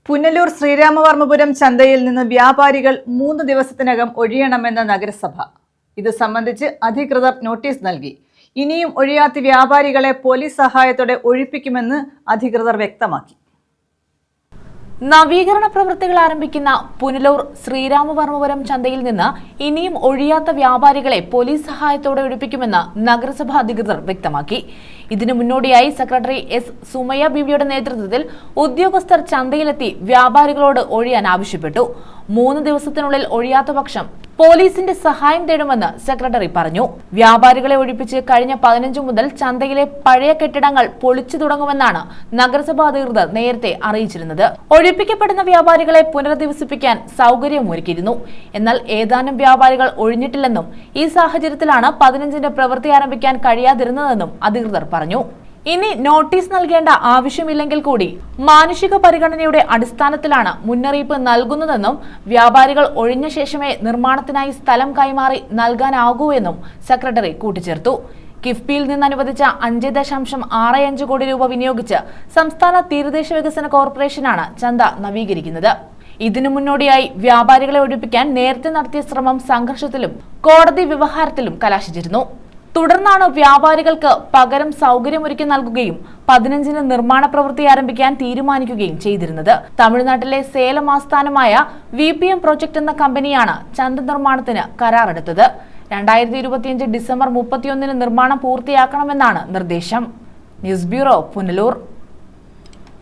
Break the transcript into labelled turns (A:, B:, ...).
A: പുനലൂർ ശ്രീരാമവർമ്മപുരം ചന്തയിൽ നിന്ന് വ്യാപാരികൾ 3 ദിവസത്തിനകം ഒഴിയണമെന്ന നഗരസഭ. ഇത് സംബന്ധിച്ച് അധികൃതർ നോട്ടീസ് നൽകി. ഇനിയും ഒഴിയാത്ത വ്യാപാരികളെ പോലീസ് സഹായത്തോടെ ഒഴിപ്പിക്കുമെന്ന് അധികൃതർ വ്യക്തമാക്കി.
B: നവീകരണ പ്രവൃത്തികൾ ആരംഭിക്കുന്ന പുനലൂർ ശ്രീരാമവർമ്മപുരം ചന്തയിൽ നിന്ന് ഇനിയും ഒഴിയാത്ത വ്യാപാരികളെ പോലീസ് സഹായത്തോടെ ഒഴിപ്പിക്കുമെന്ന് നഗരസഭ അധികൃതർ വ്യക്തമാക്കി. ഇതിനു മുന്നോടിയായി സെക്രട്ടറി എസ് സുമയ്യ ബീവിയുടെ നേതൃത്വത്തിൽ ഉദ്യോഗസ്ഥർ ചന്തയിലെത്തി വ്യാപാരികളോട് ഒഴിയാൻ ആവശ്യപ്പെട്ടു. 3 ദിവസത്തിനുള്ളിൽ ഒഴിയാത്ത പക്ഷം പോലീസിന്റെ സഹായം തേടുമെന്ന് സെക്രട്ടറി പറഞ്ഞു. വ്യാപാരികളെ ഒഴിപ്പിച്ച് കഴിഞ്ഞ 15 മുതൽ ചന്തയിലെ പഴയ കെട്ടിടങ്ങൾ പൊളിച്ചു തുടങ്ങുമെന്നാണ് നഗരസഭാ അധികൃതർ നേരത്തെ അറിയിച്ചിരുന്നത്. ഒഴിപ്പിക്കപ്പെടുന്ന വ്യാപാരികളെ പുനരധിവസിപ്പിക്കാൻ സൗകര്യമൊരുക്കിയിരുന്നു. എന്നാൽ ഏതാനും വ്യാപാരികൾ ഒഴിഞ്ഞിട്ടില്ലെന്നും ഈ സാഹചര്യത്തിലാണ് 15-ന് പ്രവൃത്തി ആരംഭിക്കാൻ കഴിയാതിരുന്നതെന്നും അധികൃതർ പറഞ്ഞു. ഇനി നോട്ടീസ് നൽകേണ്ട ആവശ്യമില്ലെങ്കിൽ കൂടി മാനുഷിക പരിഗണനയുടെ അടിസ്ഥാനത്തിലാണ് മുന്നറിയിപ്പ് നൽകുന്നതെന്നും വ്യാപാരികൾ ഒഴിഞ്ഞ ശേഷമേ നിർമ്മാണത്തിനായി സ്ഥലം കൈമാറി നൽകാനാകൂ എന്നും സെക്രട്ടറി കൂട്ടിച്ചേർത്തു. കിഫ്ബിയിൽ നിന്ന് അനുവദിച്ച 5.65 കോടി രൂപ വിനിയോഗിച്ച് സംസ്ഥാന തീരദേശ വികസന കോർപ്പറേഷനാണ് ചന്ത നവീകരിക്കുന്നത്. ഇതിനു മുന്നോടിയായി വ്യാപാരികളെ ഒഴിപ്പിക്കാൻ നേരത്തെ നടത്തിയ ശ്രമം സംഘർഷത്തിലും കോടതി വ്യവഹാരത്തിലും കലാശിച്ചിരുന്നു. തുടർന്നാണ് വ്യാപാരികൾക്ക് പകരം സൗകര്യമൊരുക്കി നൽകുകയും 15-ന് നിർമ്മാണ പ്രവൃത്തി ആരംഭിക്കാൻ തീരുമാനിക്കുകയും ചെയ്തിരുന്നത്. തമിഴ്നാട്ടിലെ സേലം ആസ്ഥാനമായ VPM പ്രോജക്ട് എന്ന കമ്പനിയാണ് ചന്ത നിർമ്മാണത്തിന് കരാറെടുത്തത്. 2025 ഡിസംബർ 31-ന് നിർമ്മാണം പൂർത്തിയാക്കണമെന്നാണ് നിർദ്ദേശം. News bureau, Punalur.